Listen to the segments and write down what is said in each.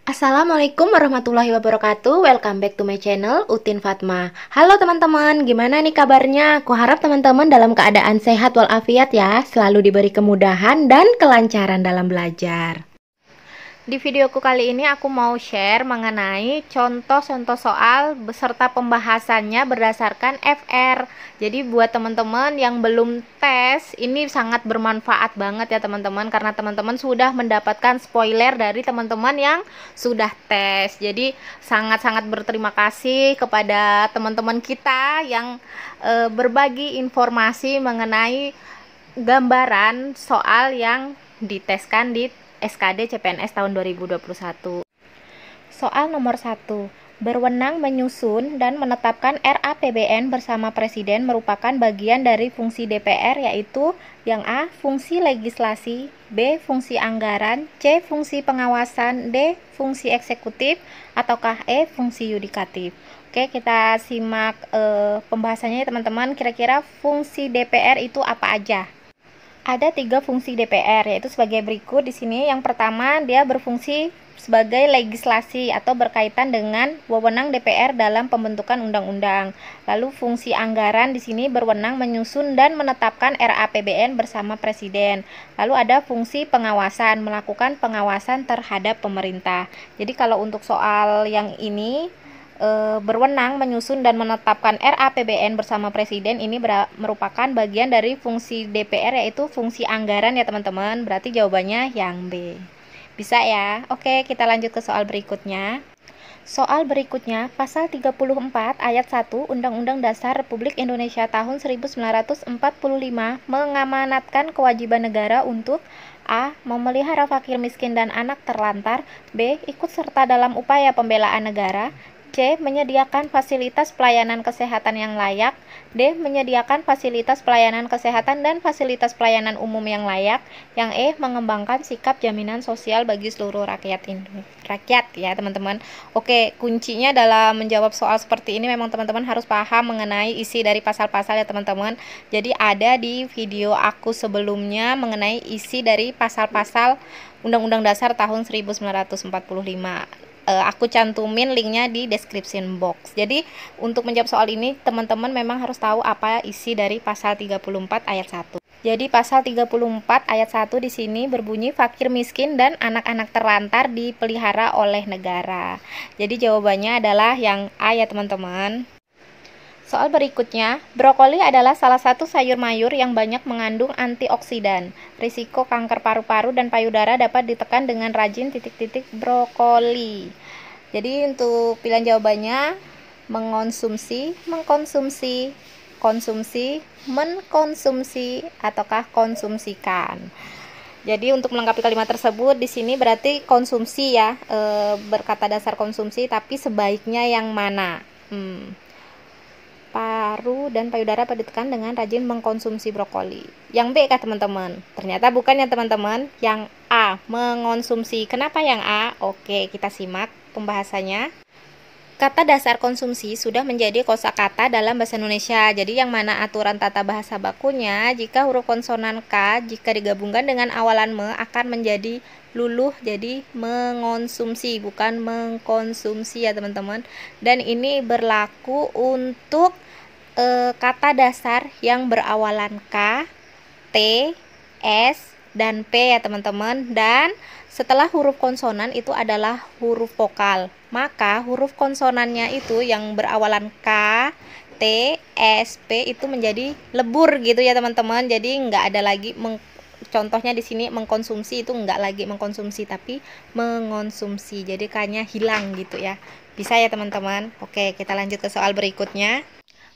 Assalamualaikum warahmatullahi wabarakatuh. Welcome back to my channel Utin Fatma. Halo teman-teman, gimana nih kabarnya? Aku harap teman-teman dalam keadaan sehat walafiat ya, selalu diberi kemudahan dan kelancaran dalam belajar. Di videoku kali ini aku mau share mengenai contoh-contoh soal beserta pembahasannya berdasarkan FR. Jadi buat teman-teman yang belum tes, ini sangat bermanfaat banget ya teman-teman, karena teman-teman sudah mendapatkan spoiler dari teman-teman yang sudah tes. Jadi sangat-sangat berterima kasih kepada teman-teman kita yang berbagi informasi mengenai gambaran soal yang diteskan di SKD CPNS tahun 2021. Soal nomor 1. Berwenang menyusun dan menetapkan RAPBN bersama Presiden merupakan bagian dari fungsi DPR, yaitu yang A. Fungsi legislasi, B. Fungsi anggaran, C. Fungsi pengawasan, D. Fungsi eksekutif, ataukah E. Fungsi yudikatif. Oke, kita simak pembahasannya ya teman-teman. Kira-kira fungsi DPR itu apa aja? Ada 3 fungsi DPR, yaitu sebagai berikut di sini. Yang pertama, dia berfungsi sebagai legislasi atau berkaitan dengan wewenang DPR dalam pembentukan undang-undang. Lalu fungsi anggaran di sini berwenang menyusun dan menetapkan RAPBN bersama Presiden. Lalu ada fungsi pengawasan, melakukan pengawasan terhadap pemerintah. Jadi kalau untuk soal yang ini berwenang menyusun dan menetapkan RAPBN bersama Presiden, ini merupakan bagian dari fungsi DPR, yaitu fungsi anggaran ya teman-teman. Berarti jawabannya yang B. Bisa ya? Oke, kita lanjut ke soal berikutnya. Soal berikutnya, pasal 34 ayat 1 Undang-Undang Dasar Republik Indonesia tahun 1945 mengamanatkan kewajiban negara untuk A. Memelihara fakir miskin dan anak terlantar, B. Ikut serta dalam upaya pembelaan negara, C. Menyediakan fasilitas pelayanan kesehatan yang layak, D. Menyediakan fasilitas pelayanan kesehatan dan fasilitas pelayanan umum yang layak, yang E. Mengembangkan sikap jaminan sosial bagi seluruh rakyat ya teman-teman. Oke, kuncinya dalam menjawab soal seperti ini memang teman-teman harus paham mengenai isi dari pasal-pasal ya teman-teman. Jadi ada di video aku sebelumnya mengenai isi dari pasal-pasal Undang-Undang Dasar tahun 1945. Aku cantumin linknya di description box. Jadi untuk menjawab soal ini teman-teman memang harus tahu apa isi dari pasal 34 ayat 1. Jadi pasal 34 ayat 1 di sini berbunyi fakir miskin dan anak-anak terlantar dipelihara oleh negara. Jadi jawabannya adalah yang A ya teman-teman. Soal berikutnya, brokoli adalah salah satu sayur mayur yang banyak mengandung antioksidan. Risiko kanker paru-paru dan payudara dapat ditekan dengan rajin titik-titik brokoli. Jadi untuk pilihan jawabannya mengonsumsi, mengkonsumsi, konsumsi, mengkonsumsi, ataukah konsumsikan. Jadi untuk melengkapi kalimat tersebut di sini berarti konsumsi ya, berkata dasar konsumsi, tapi sebaiknya yang mana? Paru dan payudara ditekan dengan rajin mengkonsumsi brokoli. Yang B kah teman-teman? Ternyata bukan ya teman-teman, yang A, mengonsumsi. Kenapa yang A? Oke, kita simak pembahasannya. Kata dasar konsumsi sudah menjadi kosakata dalam bahasa Indonesia. Jadi yang mana aturan tata bahasa bakunya, jika huruf konsonan K jika digabungkan dengan awalan me akan menjadi luluh, jadi mengonsumsi bukan mengkonsumsi ya teman-teman. Dan ini berlaku untuk kata dasar yang berawalan K, T, S, dan P ya teman-teman. Dan setelah huruf konsonan itu adalah huruf vokal, maka huruf konsonannya itu yang berawalan K, T, S, P itu menjadi lebur gitu ya teman-teman. Jadi nggak ada lagi contohnya di sini mengkonsumsi itu nggak lagi mengkonsumsi tapi mengonsumsi. Jadi kayaknya hilang gitu ya. Bisa ya teman-teman. Oke, kita lanjut ke soal berikutnya.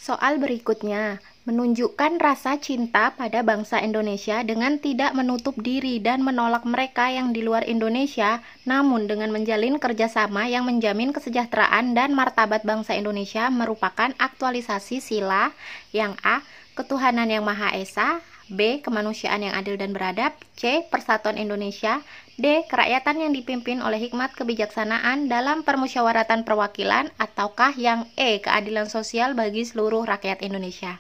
Soal berikutnya, menunjukkan rasa cinta pada bangsa Indonesia dengan tidak menutup diri dan menolak mereka yang di luar Indonesia, namun dengan menjalin kerjasama yang menjamin kesejahteraan dan martabat bangsa Indonesia merupakan aktualisasi sila yang A. Ketuhanan yang Maha Esa, B. Kemanusiaan yang adil dan beradab, C. Persatuan Indonesia, D. Kerakyatan yang dipimpin oleh hikmat kebijaksanaan dalam permusyawaratan perwakilan, ataukah yang E. Keadilan sosial bagi seluruh rakyat Indonesia.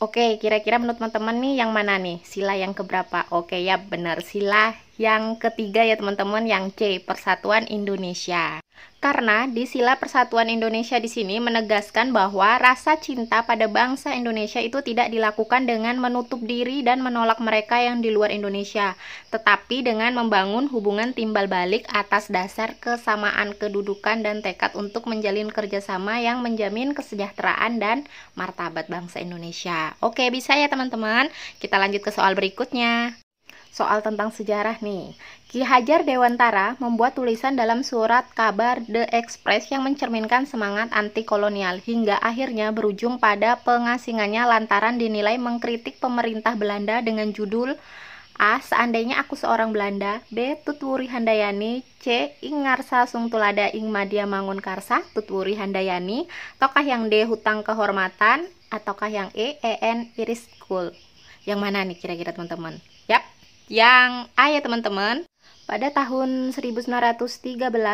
Oke, kira-kira menurut teman-teman nih yang mana nih? Sila yang keberapa? Oke ya, benar, sila Yang ketiga ya teman-teman, yang C, Persatuan Indonesia. Karena di Sila Persatuan Indonesia di sini menegaskan bahwa rasa cinta pada bangsa Indonesia itu tidak dilakukan dengan menutup diri dan menolak mereka yang di luar Indonesia, tetapi dengan membangun hubungan timbal balik atas dasar kesamaan kedudukan dan tekad untuk menjalin kerjasama yang menjamin kesejahteraan dan martabat bangsa Indonesia. Oke, bisa ya teman-teman? Kita lanjut ke soal berikutnya. Soal tentang sejarah nih. Ki Hajar Dewantara membuat tulisan dalam surat kabar The Express yang mencerminkan semangat anti kolonial hingga akhirnya berujung pada pengasingannya lantaran dinilai mengkritik pemerintah Belanda dengan judul A. Seandainya aku seorang Belanda. B. Tutwuri Handayani. C. Ing ngarsa sung tulada ing madya mangun karsa Tutwuri Handayani. Ataukah yang D. Hutang kehormatan. Ataukah yang E. En Iris School. Yang mana nih kira-kira teman-teman? Yap, yang A ya teman-teman. Pada tahun 1913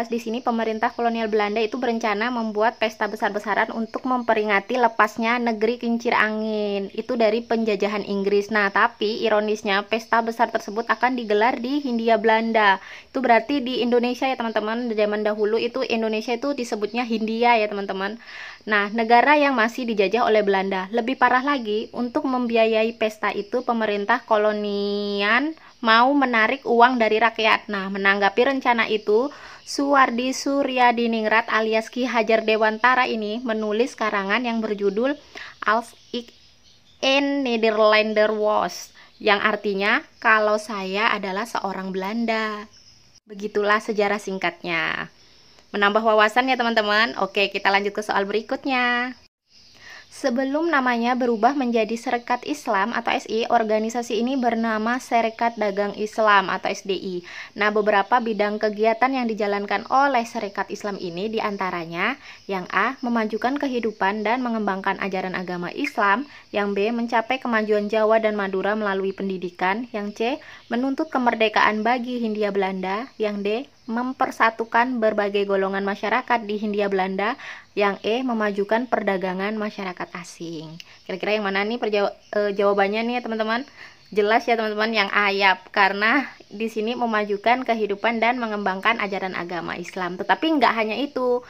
di sini pemerintah kolonial Belanda itu berencana membuat pesta besar-besaran untuk memperingati lepasnya negeri kincir angin itu dari penjajahan Inggris. Nah, tapi ironisnya pesta besar tersebut akan digelar di Hindia Belanda. Itu berarti di Indonesia ya teman-teman. Zaman dahulu itu Indonesia itu disebutnya Hindia ya teman-teman. Nah, negara yang masih dijajah oleh Belanda. Lebih parah lagi, untuk membiayai pesta itu pemerintah kolonial mau menarik uang dari rakyat. Nah, menanggapi rencana itu, Suwardi Suryadiningrat alias Ki Hajar Dewantara ini menulis karangan yang berjudul Als ik een Nederlander was, yang artinya kalau saya adalah seorang Belanda. Begitulah sejarah singkatnya. Menambah wawasan ya teman-teman. Oke, kita lanjut ke soal berikutnya. Sebelum namanya berubah menjadi Serikat Islam atau SI, organisasi ini bernama Serikat Dagang Islam atau SDI. Nah, beberapa bidang kegiatan yang dijalankan oleh Serikat Islam ini diantaranya yang A. Memajukan kehidupan dan mengembangkan ajaran agama Islam, yang B. Mencapai kemajuan Jawa dan Madura melalui pendidikan, yang C. Menuntut kemerdekaan bagi Hindia Belanda, yang D. Mempersatukan berbagai golongan masyarakat di Hindia Belanda, yang E. Memajukan perdagangan masyarakat asing. Kira-kira yang mana nih jawabannya nih ya teman-teman? Jelas ya teman-teman, yang A ya, karena di sini memajukan kehidupan dan mengembangkan ajaran agama Islam. Tetapi nggak hanya itu,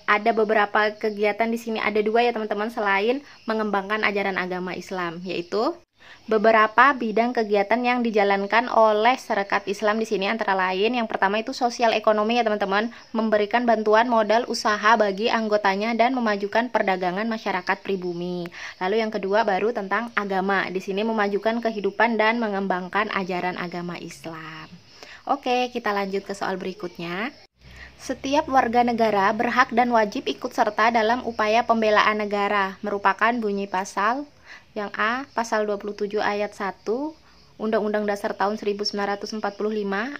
ada beberapa kegiatan di sini, ada dua ya teman-teman selain mengembangkan ajaran agama Islam, yaitu beberapa bidang kegiatan yang dijalankan oleh Serikat Islam di sini antara lain yang pertama itu sosial ekonomi ya teman-teman, memberikan bantuan modal usaha bagi anggotanya dan memajukan perdagangan masyarakat pribumi. Lalu yang kedua baru tentang agama. Di sini memajukan kehidupan dan mengembangkan ajaran agama Islam. Oke, kita lanjut ke soal berikutnya. Setiap warga negara berhak dan wajib ikut serta dalam upaya pembelaan negara, merupakan bunyi pasal yang A, pasal 27 ayat 1 Undang-Undang Dasar tahun 1945,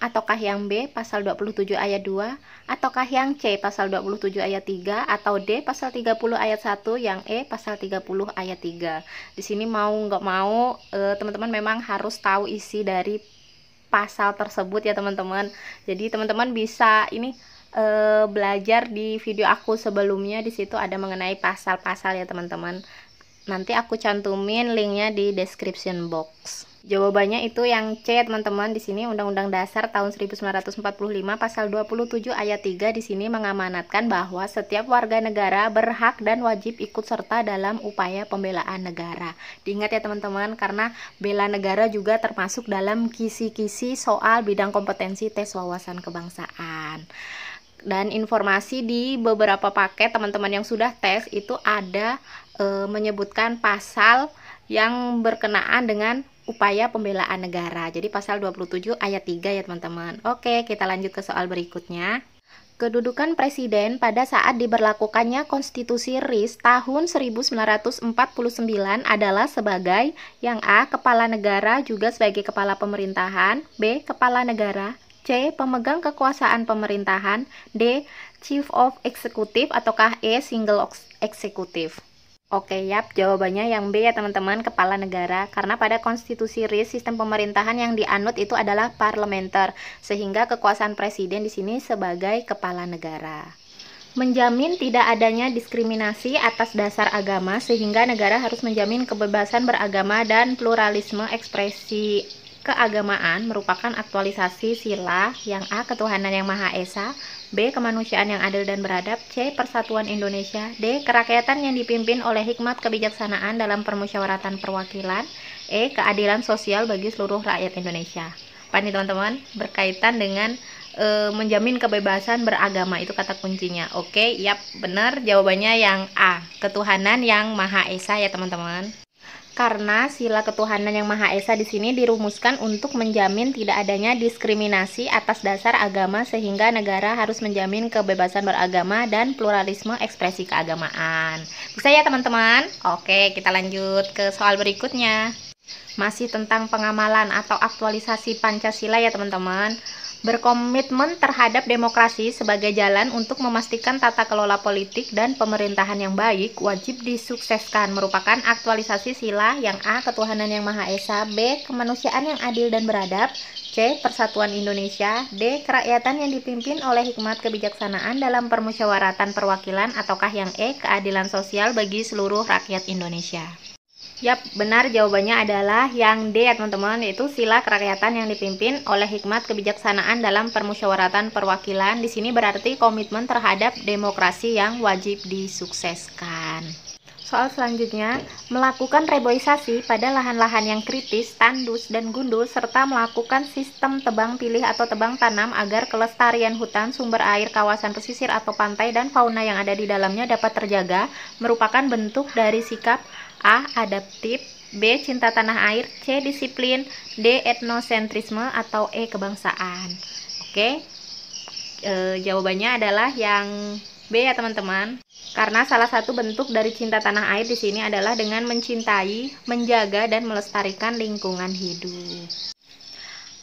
ataukah yang B, pasal 27 ayat 2, ataukah yang C, pasal 27 ayat 3, atau D, pasal 30 ayat 1, yang E, pasal 30 ayat 3. Di sini mau nggak mau, teman-teman memang harus tahu isi dari pasal tersebut ya teman-teman. Jadi teman-teman bisa ini belajar di video aku sebelumnya, di situ ada mengenai pasal-pasal ya teman-teman. Nanti aku cantumin linknya di description box. Jawabannya itu yang C teman-teman. Di sini Undang-Undang Dasar tahun 1945 pasal 27 ayat 3 di sini mengamanatkan bahwa setiap warga negara berhak dan wajib ikut serta dalam upaya pembelaan negara. Diingat ya teman-teman, karena bela negara juga termasuk dalam kisi-kisi soal bidang kompetensi tes wawasan kebangsaan. Dan informasi di beberapa paket teman-teman yang sudah tes itu ada menyebutkan pasal yang berkenaan dengan upaya pembelaan negara. Jadi pasal 27 ayat 3 ya teman-teman. Oke, kita lanjut ke soal berikutnya. Kedudukan presiden pada saat diberlakukannya Konstitusi RIS tahun 1949 adalah sebagai yang A. Kepala negara juga sebagai kepala pemerintahan, B. Kepala negara, C. Pemegang kekuasaan pemerintahan, D. Chief of Executive, ataukah E. Single Executive. Oke, yap, jawabannya yang B ya teman-teman, kepala negara. Karena pada konstitusi RIS sistem pemerintahan yang dianut itu adalah parlementer, sehingga kekuasaan presiden di sini sebagai kepala negara. Menjamin tidak adanya diskriminasi atas dasar agama, sehingga negara harus menjamin kebebasan beragama dan pluralisme ekspresi keagamaan merupakan aktualisasi sila yang A. Ketuhanan yang Maha Esa, B. Kemanusiaan yang adil dan beradab, C. Persatuan Indonesia, D. Kerakyatan yang dipimpin oleh hikmat kebijaksanaan dalam permusyawaratan perwakilan, E. Keadilan sosial bagi seluruh rakyat Indonesia. Apa nih teman-teman? Berkaitan dengan menjamin kebebasan beragama, itu kata kuncinya. Oke, yap, benar jawabannya yang A. Ketuhanan yang Maha Esa ya teman-teman. Karena sila ketuhanan yang Maha Esa di sini dirumuskan untuk menjamin tidak adanya diskriminasi atas dasar agama, sehingga negara harus menjamin kebebasan beragama dan pluralisme ekspresi keagamaan. Bisa ya teman-teman? Oke, kita lanjut ke soal berikutnya. Masih tentang pengamalan atau aktualisasi Pancasila ya teman-teman. Berkomitmen terhadap demokrasi sebagai jalan untuk memastikan tata kelola politik dan pemerintahan yang baik wajib disukseskan, merupakan aktualisasi sila yang A. Ketuhanan yang Maha Esa, B. Kemanusiaan yang adil dan beradab, C. Persatuan Indonesia, D. Kerakyatan yang dipimpin oleh hikmat kebijaksanaan dalam permusyawaratan perwakilan, ataukah yang E. Keadilan sosial bagi seluruh rakyat Indonesia. Yap, benar jawabannya adalah yang D ya teman-teman, yaitu sila kerakyatan yang dipimpin oleh hikmat kebijaksanaan dalam permusyawaratan perwakilan. Di sini berarti komitmen terhadap demokrasi yang wajib disukseskan. Soal selanjutnya, melakukan reboisasi pada lahan-lahan yang kritis, tandus, dan gundul, serta melakukan sistem tebang pilih atau tebang tanam agar kelestarian hutan, sumber air, kawasan pesisir atau pantai, dan fauna yang ada di dalamnya dapat terjaga, merupakan bentuk dari sikap A. Adaptif, B. Cinta tanah air, C. Disiplin, D. Etnosentrisme, atau E. Kebangsaan. Oke, jawabannya adalah yang B ya teman-teman. Karena salah satu bentuk dari cinta tanah air di sini adalah dengan mencintai, menjaga, dan melestarikan lingkungan hidup.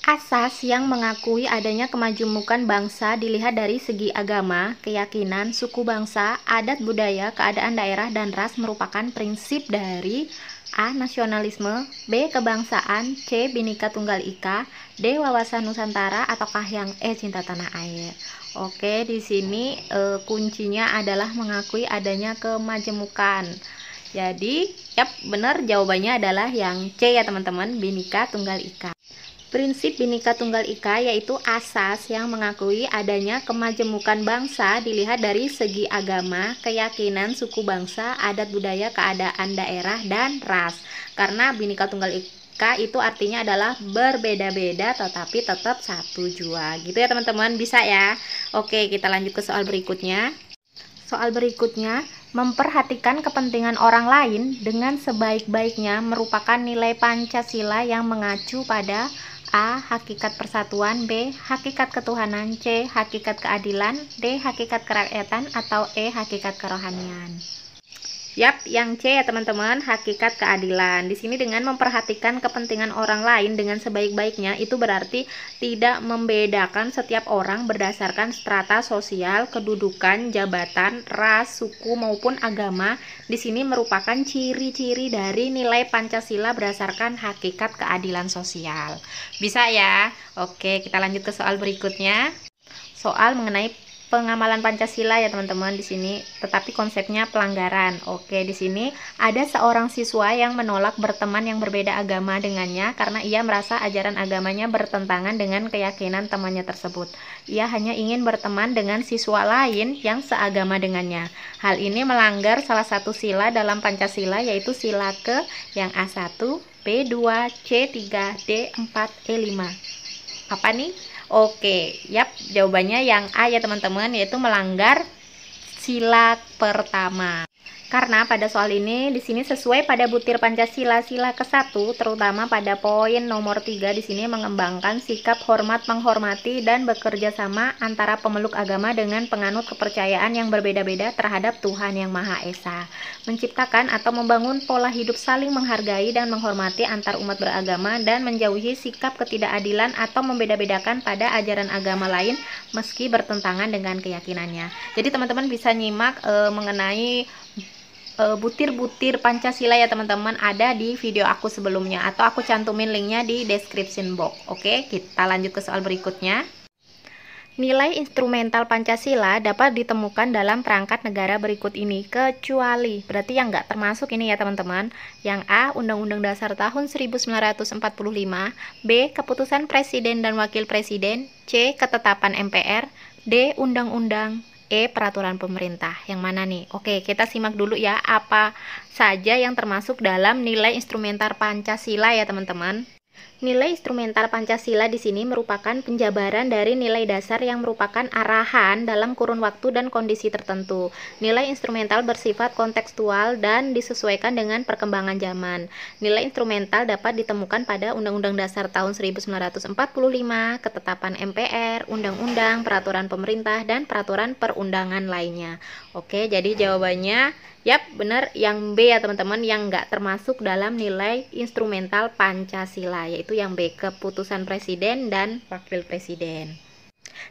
Asas yang mengakui adanya kemajemukan bangsa dilihat dari segi agama, keyakinan, suku bangsa, adat budaya, keadaan daerah, dan ras merupakan prinsip dari A. Nasionalisme, B. Kebangsaan, C. Bhinneka Tunggal Ika, D. Wawasan Nusantara, ataukah yang E. Cinta tanah air. Oke, di sini kuncinya adalah mengakui adanya kemajemukan. Jadi, yap, benar jawabannya adalah yang C ya teman-teman, Bhinneka Tunggal Ika. Prinsip Bhinneka Tunggal Ika yaitu asas yang mengakui adanya kemajemukan bangsa dilihat dari segi agama, keyakinan, suku bangsa, adat budaya, keadaan daerah, dan ras. Karena Bhinneka Tunggal Ika itu artinya adalah berbeda-beda tetapi tetap satu jua. Gitu ya teman-teman, bisa ya? Oke, kita lanjut ke soal berikutnya. Soal berikutnya, memperhatikan kepentingan orang lain dengan sebaik-baiknya merupakan nilai Pancasila yang mengacu pada A. Hakikat persatuan, B. Hakikat ketuhanan, C. Hakikat keadilan, D. Hakikat kerakyatan, atau E. Hakikat kerohanian. Yap, yang C ya teman-teman, hakikat keadilan. Di sini dengan memperhatikan kepentingan orang lain dengan sebaik-baiknya, itu berarti tidak membedakan setiap orang berdasarkan strata sosial, kedudukan, jabatan, ras, suku maupun agama. Di sini merupakan ciri-ciri dari nilai Pancasila berdasarkan hakikat keadilan sosial. Bisa ya? Oke, kita lanjut ke soal berikutnya. Soal mengenai pengamalan Pancasila ya teman-teman di sini, tetapi konsepnya pelanggaran. Oke, di sini ada seorang siswa yang menolak berteman yang berbeda agama dengannya karena ia merasa ajaran agamanya bertentangan dengan keyakinan temannya tersebut. Ia hanya ingin berteman dengan siswa lain yang seagama dengannya. Hal ini melanggar salah satu sila dalam Pancasila, yaitu sila ke yang A1, B2, C3, D4, E5. Apa nih? Oke, yap, jawabannya yang A ya teman-teman, yaitu melanggar sila pertama. Karena pada soal ini di sini sesuai pada butir Pancasila sila ke-1, terutama pada poin nomor 3 di sini mengembangkan sikap hormat menghormati dan bekerja sama antara pemeluk agama dengan penganut kepercayaan yang berbeda-beda terhadap Tuhan yang Maha Esa. Menciptakan atau membangun pola hidup saling menghargai dan menghormati antar umat beragama dan menjauhi sikap ketidakadilan atau membeda-bedakan pada ajaran agama lain meski bertentangan dengan keyakinannya. Jadi teman-teman bisa nyimak mengenai butir-butir Pancasila ya teman-teman, ada di video aku sebelumnya atau aku cantumin linknya di description box. Oke, kita lanjut ke soal berikutnya. Nilai instrumental Pancasila dapat ditemukan dalam perangkat negara berikut ini, kecuali, berarti yang nggak termasuk ini ya teman-teman. Yang A, Undang-Undang Dasar tahun 1945, B, Keputusan Presiden dan Wakil Presiden, C, Ketetapan MPR, D, Undang-Undang, E, Peraturan Pemerintah. Yang mana nih? Oke, kita simak dulu ya, apa saja yang termasuk dalam nilai instrumental Pancasila ya teman-teman. Nilai instrumental Pancasila di sini merupakan penjabaran dari nilai dasar yang merupakan arahan dalam kurun waktu dan kondisi tertentu. Nilai instrumental bersifat kontekstual dan disesuaikan dengan perkembangan zaman. Nilai instrumental dapat ditemukan pada Undang-Undang Dasar tahun 1945, Ketetapan MPR, Undang-Undang, Peraturan Pemerintah, dan Peraturan Perundangan lainnya. Oke, jadi jawabannya yap, benar yang B ya teman-teman, yang nggak termasuk dalam nilai instrumental Pancasila, yaitu yang B, Keputusan Presiden dan Wakil Presiden.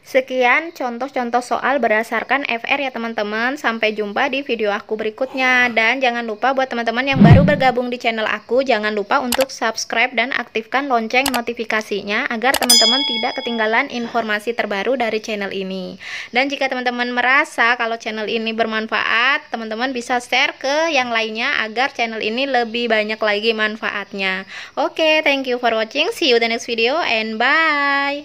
Sekian contoh-contoh soal berdasarkan FR ya teman-teman. Sampai jumpa di video aku berikutnya. Dan jangan lupa buat teman-teman yang baru bergabung di channel aku, jangan lupa untuk subscribe dan aktifkan lonceng notifikasinya agar teman-teman tidak ketinggalan informasi terbaru dari channel ini. Dan jika teman-teman merasa kalau channel ini bermanfaat, teman-teman bisa share ke yang lainnya agar channel ini lebih banyak lagi manfaatnya. Oke, thank you for watching. See you the next video and bye.